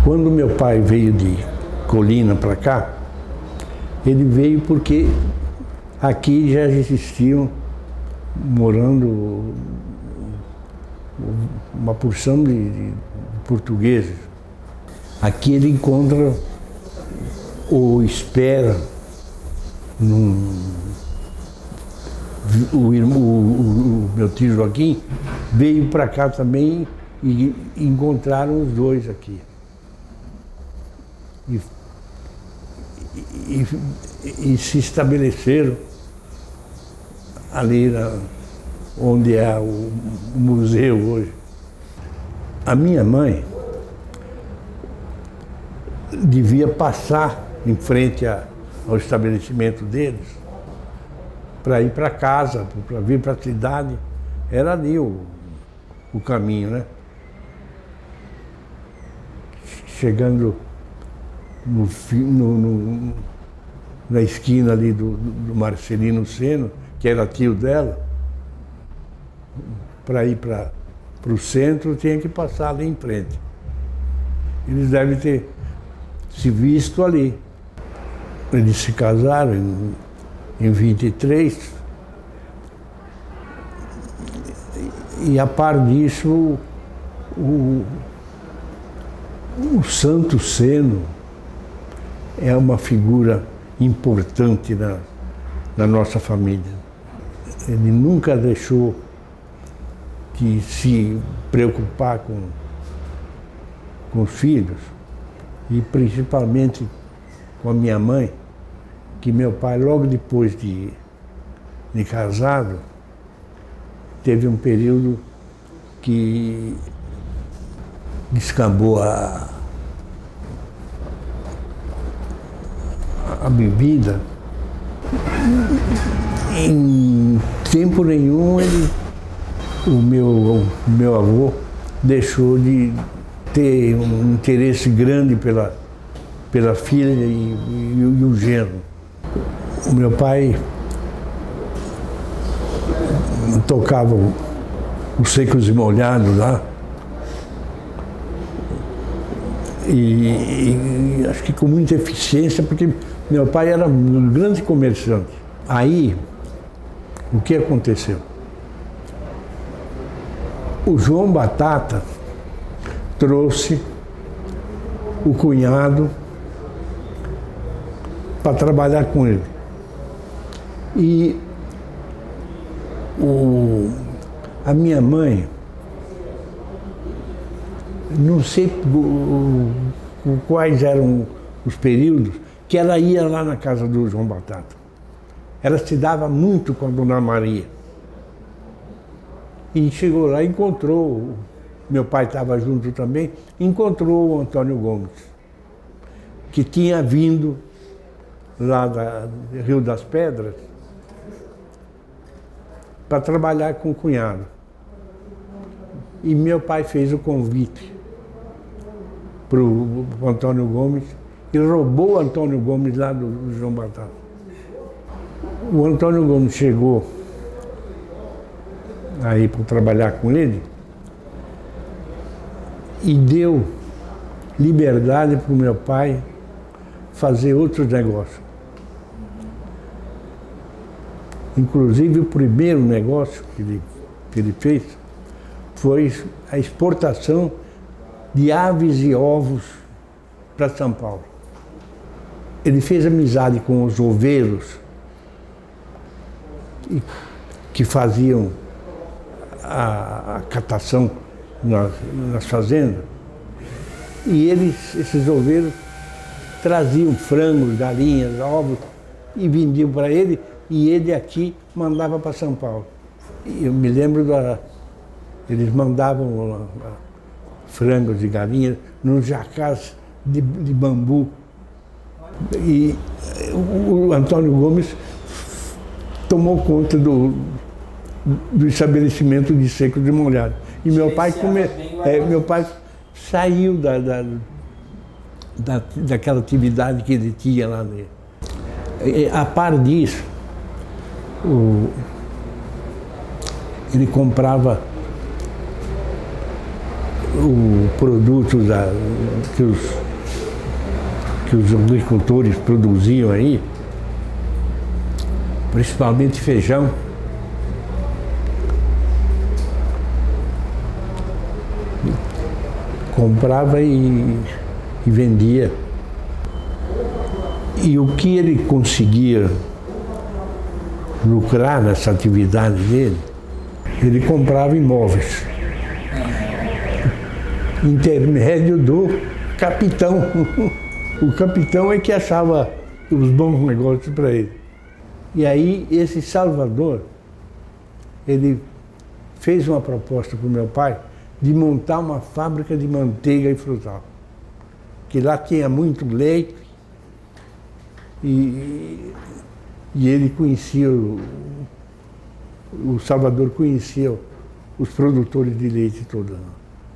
Quando meu pai veio de Colina para cá, ele veio porque aqui já existiam, morando uma porção de portugueses. Aqui ele encontra ou espera o meu tio Joaquim veio para cá também e encontraram os dois aqui. E se estabeleceram ali onde é o museu hoje. A minha mãe devia passar em frente ao estabelecimento deles para ir para casa, para vir para a cidade. Era ali o caminho, né? Chegando na esquina ali do Marcelino Seno, que era tio dela, para ir para o centro, tinha que passar ali em frente. Eles devem ter se visto ali. Eles se casaram em 23, e a par disso, o Santo Seno é uma figura importante na nossa família. Ele nunca deixou de se preocupar com os filhos, e principalmente com a minha mãe, que meu pai, logo depois de casado, teve um período que descambou a bebida. Em tempo nenhum o meu avô deixou de ter um interesse grande pela filha e o genro. O meu pai tocava os Secos e Molhados lá, e acho que com muita eficiência, porque meu pai era um grande comerciante. Aí, o que aconteceu? O João Batata trouxe o cunhado para trabalhar com ele. E a minha mãe, não sei quais eram os períodos que ela ia lá na casa do João Batata. Ela se dava muito com a Dona Maria. E chegou lá e encontrou, meu pai estava junto também, encontrou o Antônio Gomes, que tinha vindo lá do Rio das Pedras para trabalhar com o cunhado. E meu pai fez o convite para o Antônio Gomes e roubou o Antônio Gomes lá do João Batata. O Antônio Gomes chegou aí para trabalhar com ele e deu liberdade para o meu pai fazer outros negócios. Inclusive, o primeiro negócio que ele fez foi a exportação de aves e ovos para São Paulo. Ele fez amizade com os oveiros que faziam a catação nas fazendas, e esses oveiros traziam frangos, galinhas, ovos e vendiam para ele, e ele aqui mandava para São Paulo. E eu me lembro eles mandavam frangos e galinhas nos jacás de bambu. E o Antônio Gomes tomou conta do estabelecimento de Secos e Molhados. E meu pai saiu daquela atividade que ele tinha lá nele. A par disso, ele comprava o produto que os agricultores produziam aí, principalmente feijão, comprava e vendia. E o que ele conseguia lucrar nessa atividade dele, ele comprava imóveis. Intermédio do capitão. O capitão é que achava os bons negócios para ele. E aí esse Salvador, ele fez uma proposta para o meu pai de montar uma fábrica de manteiga e frutal. Que lá tinha muito leite e ele conhecia, o Salvador conhecia os produtores de leite todos.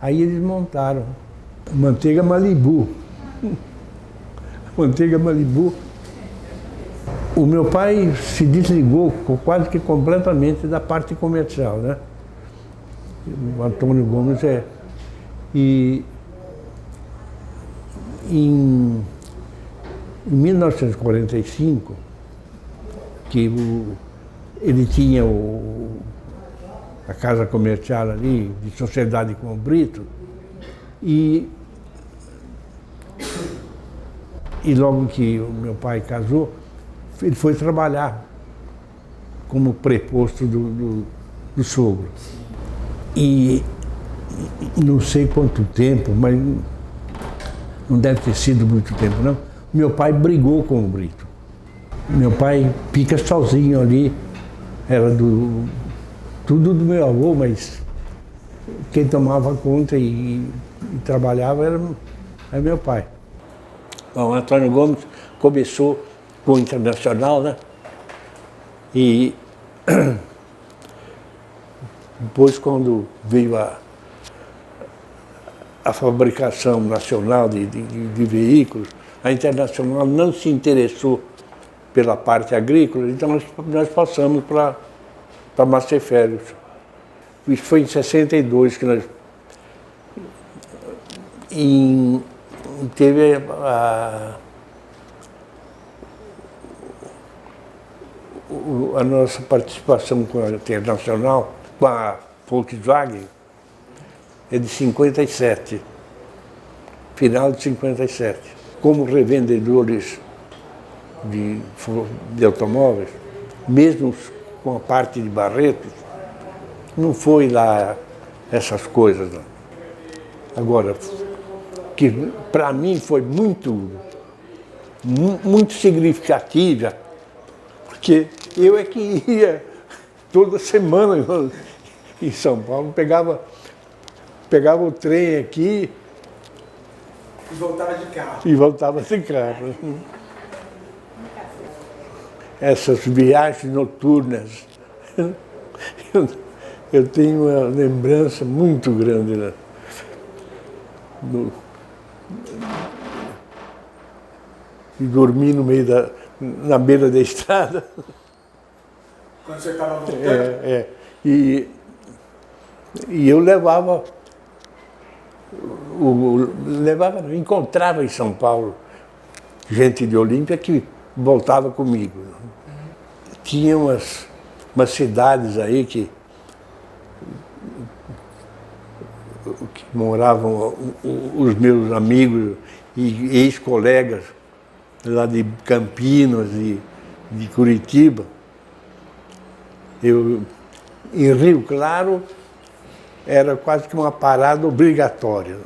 Aí eles montaram a Manteiga Malibu. Manteiga Malibu. O meu pai se desligou quase que completamente da parte comercial, né? O Antônio Gomes é. E em 1945, que ele tinha a casa comercial ali, de sociedade com o Brito, e logo que o meu pai casou, ele foi trabalhar como preposto do sogro. E não sei quanto tempo, mas não deve ter sido muito tempo, não. Meu pai brigou com o Brito. Meu pai fica sozinho ali, era tudo do meu avô, mas quem tomava conta e trabalhava era meu pai. Bom, o Antônio Gomes começou com o Internacional, né? E depois, quando veio a fabricação nacional de veículos, a Internacional não se interessou pela parte agrícola, então nós passamos para Marceférios. Isso foi em 62 que nós teve a nossa participação com a Internacional, com a Volkswagen, é de 57, final de 57. Como revendedores de automóveis, mesmo com a parte de Barretos, não foi lá essas coisas, não. Agora, que para mim foi muito significativa, porque eu é que ia toda semana em São Paulo, pegava o trem aqui e voltava de carro. E voltava de carro. Essas viagens noturnas, eu tenho uma lembrança muito grande, né? De dormir na beira da estrada. Quando você estava voltando? E eu encontrava em São Paulo gente de Olímpia que voltava comigo. Tinha umas cidades aí que moravam os meus amigos e ex-colegas lá de Campinas e de Curitiba. Em Rio Claro era quase que uma parada obrigatória.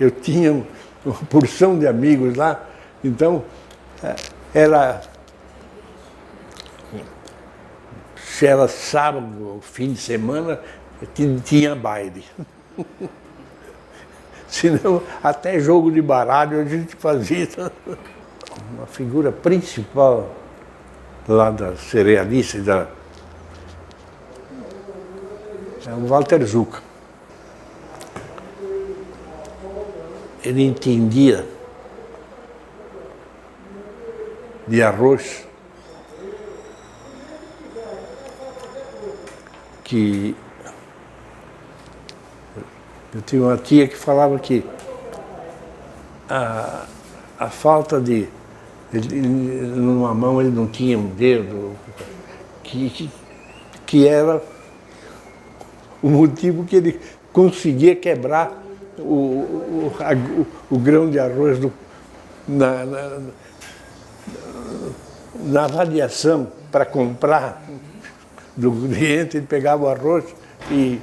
Eu tinha uma porção de amigos lá, então se era sábado, fim de semana, tinha baile. Senão, até jogo de baralho a gente fazia. Uma figura principal lá da cerealista é o Walter Zucker. Ele entendia de arroz que Eu tinha uma tia que falava que a falta de... numa mão ele não tinha um dedo, que era o motivo que ele conseguia quebrar o grão de arroz na avaliação para comprar do cliente. Ele pegava o arroz e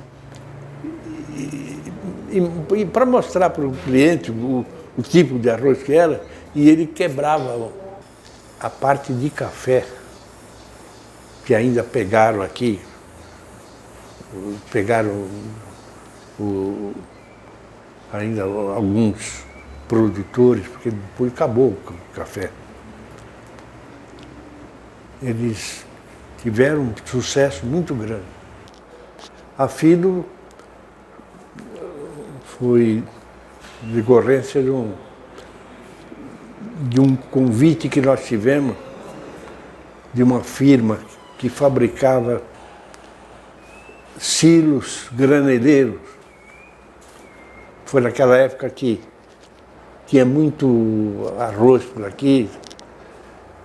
para mostrar para o cliente o tipo de arroz que era, e ele quebrava a parte de café, que ainda pegaram aqui, pegaram ainda alguns produtores, porque depois acabou o café. Eles tiveram um sucesso muito grande. A Fido foi decorrência de um convite que nós tivemos de uma firma que fabricava silos graneleiros. Foi naquela época que tinha muito arroz por aqui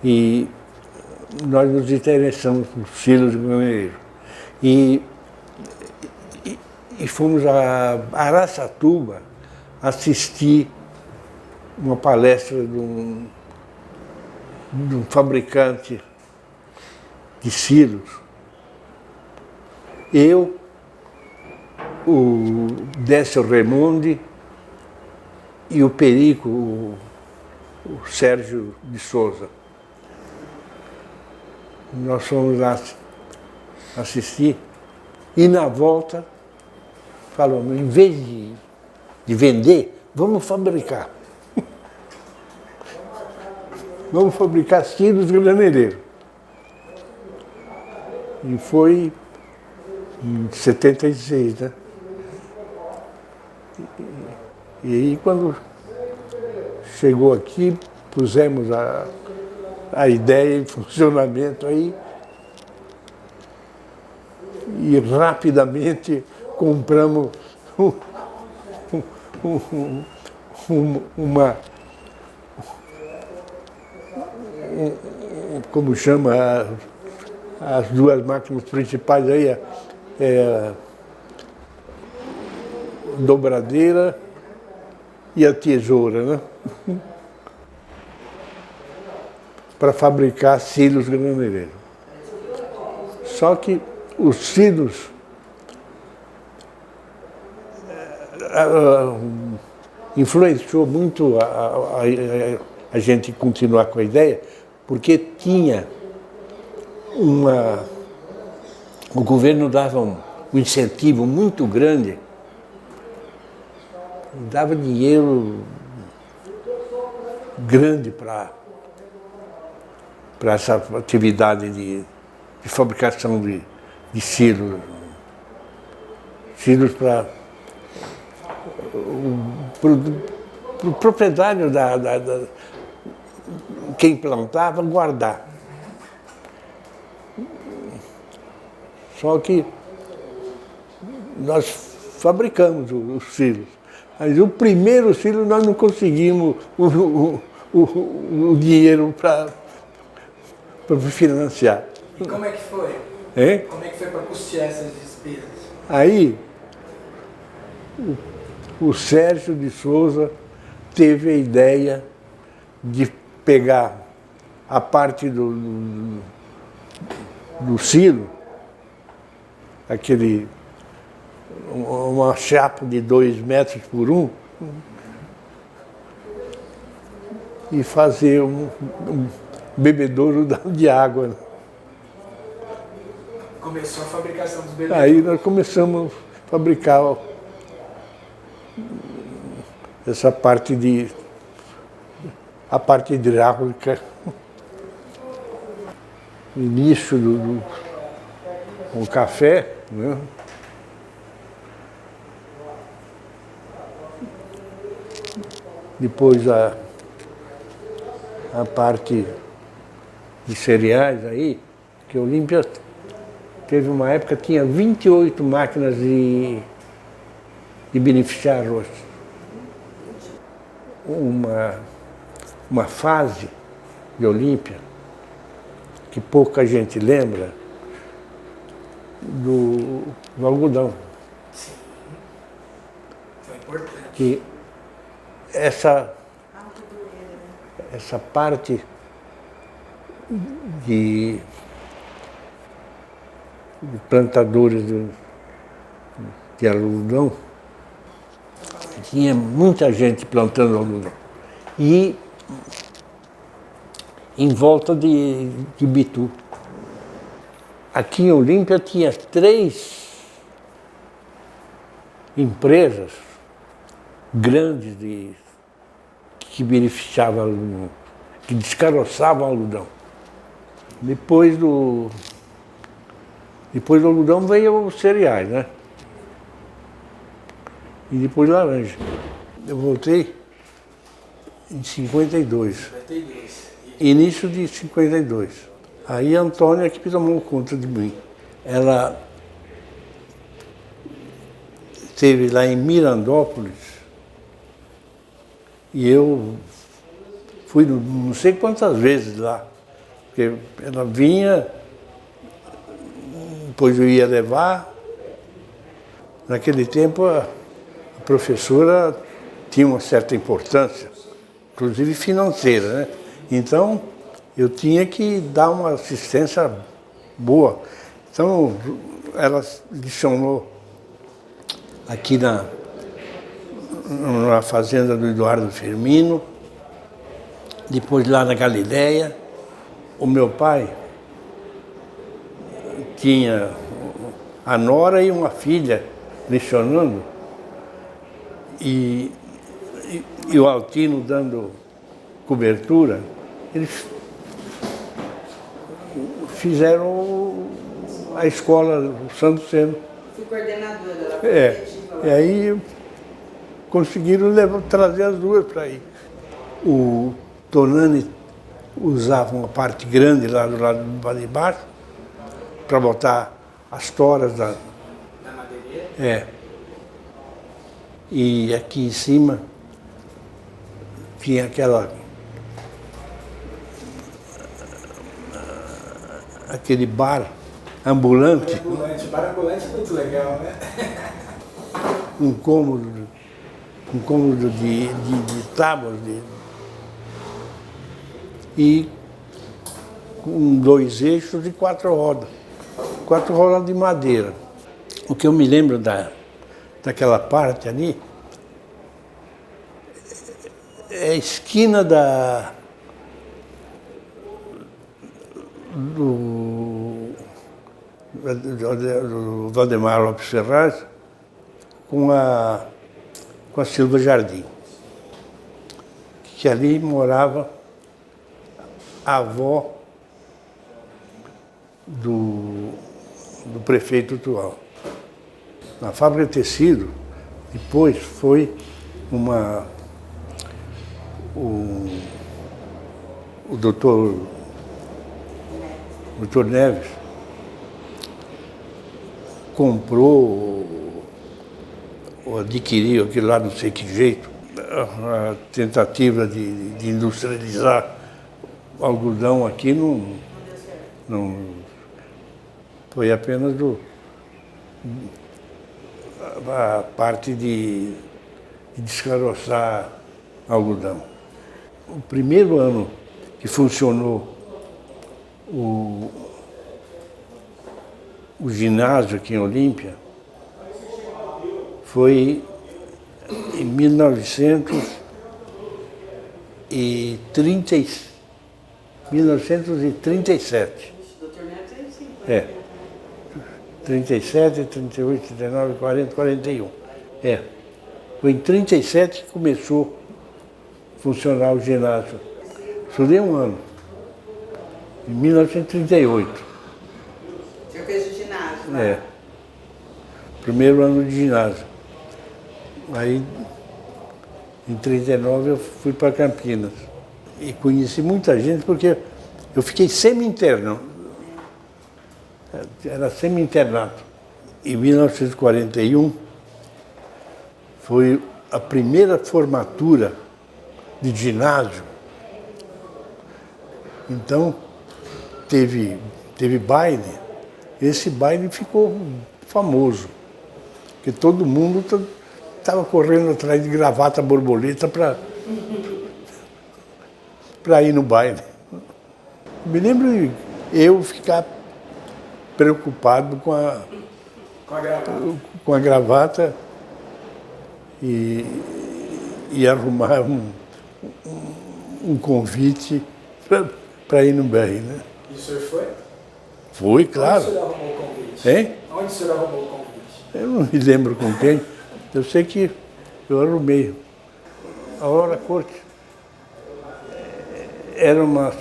e nós nos interessamos por silos graneleiros. E fomos a Araçatuba assistir uma palestra de um fabricante de silos. Eu, o Décio Raimondi e o Perico, o Sérgio de Souza. Nós fomos lá assistir e na volta falamos, em vez de vender, vamos fabricar. Vamos fabricar silos graneleiros. E foi em 76, né? E aí quando chegou aqui, pusemos a ideia em funcionamento aí e rapidamente compramos como chama, as duas máquinas principais aí, a dobradeira e a tesoura, né? Para fabricar silos graneleiros. Só que os silos influenciou muito a gente continuar com a ideia, porque tinha o governo dava um incentivo muito grande, dava dinheiro grande para essa atividade de fabricação de silos. Silos para o proprietário quem plantava guardar. Só que nós fabricamos os silos. Mas o primeiro silo nós não conseguimos o dinheiro para financiar. E como é que foi? Hein? Como é que foi para custear essas despesas? Aí, o Sérgio de Souza teve a ideia de pegar a parte do silo, uma chapa de 2 metros por 1, e fazer um bebedouro de água. Começou a fabricação dos bebedouros. Aí nós começamos a fabricar essa parte a parte hidráulica. Início com café, né? Depois a parte de cereais aí, que Olímpia teve uma época que tinha 28 máquinas de beneficiar arroz. Uma fase de Olímpia que pouca gente lembra do algodão. Sim. Foi importante. Que essa parte de plantadores de algodão, tinha muita gente plantando algodão. E em volta de Itu. Aqui em Olímpia tinha 3 empresas grandes que beneficiavam algodão, que descaroçavam algodão. Depois do algodão veio os cereais, né? E depois laranja. Eu voltei em 52. 52. Início de 52. Aí a Antônia que tomou conta de mim. Ela esteve lá em Mirandópolis e eu fui não sei quantas vezes lá. Porque ela vinha, depois eu ia levar. Naquele tempo a professora tinha uma certa importância, inclusive financeira, né? Então, eu tinha que dar uma assistência boa. Então, ela lecionou aqui na fazenda do Eduardo Firmino, depois lá na Galileia. O meu pai tinha a nora e uma filha lecionando, e o Altino dando cobertura. Eles fizeram a escola Santo Seno. Fui coordenadora lá. E aí conseguiram trazer as duas para aí. O Tonani usava uma parte grande lá do lado de baixo para botar as toras da madeireira. E aqui em cima tinha aquele bar ambulante. Bar ambulante é muito legal, né? Um cômodo de tábuas e com 2 eixos e 4 rodas. 4 rodas de madeira. O que eu me lembro daquela parte ali é a esquina do Valdemar Lopes Ferraz com a Silva Jardim, que ali morava a avó do prefeito atual. Na fábrica de tecido, depois foi o doutor Neves comprou ou adquiriu aquilo lá, não sei que jeito, a tentativa de industrializar o algodão aqui não foi apenas a parte de descaroçar algodão. O primeiro ano que funcionou o ginásio aqui em Olímpia foi em 1937. Doutor Neto é assim. 37, 38, 39, 40, 41. Foi em 37 que começou a funcionar o ginásio. Estudei um ano, em 1938. O senhor fez o ginásio, né? Primeiro ano de ginásio. Aí, em 39, eu fui para Campinas. E conheci muita gente porque eu fiquei semi-interno. Era semi-internato. Em 1941, Foi a primeira formatura de ginásio. Então, teve baile. Esse baile ficou famoso, porque todo mundo estava correndo atrás de gravata borboleta para ir no baile. Me lembro de eu ficar preocupado com a gravata e arrumar um convite para ir no baile, né? E o senhor foi? Foi, claro. Onde o senhor arrumou o convite? Hein? Onde o senhor arrumou o convite? Eu não me lembro com quem. Eu sei que eu arrumei. A Aurora Corte era uma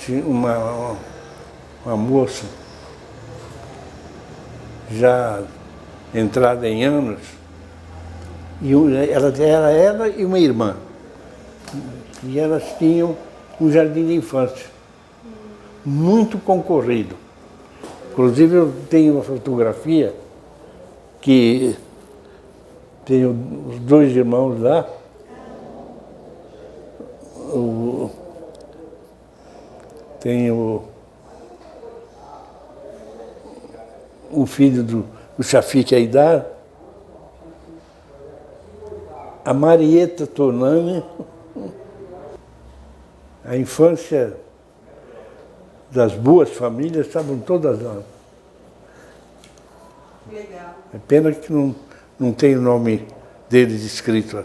moça já entrada em anos, e ela era ela e uma irmã. E elas tinham um jardim de infância, muito concorrido. Inclusive eu tenho uma fotografia que tem os dois irmãos lá, tem o filho do Shafiq Aidar, a Marieta Tonani, a infância das boas famílias estavam todas lá. Legal. É pena que não tem o nome deles escrito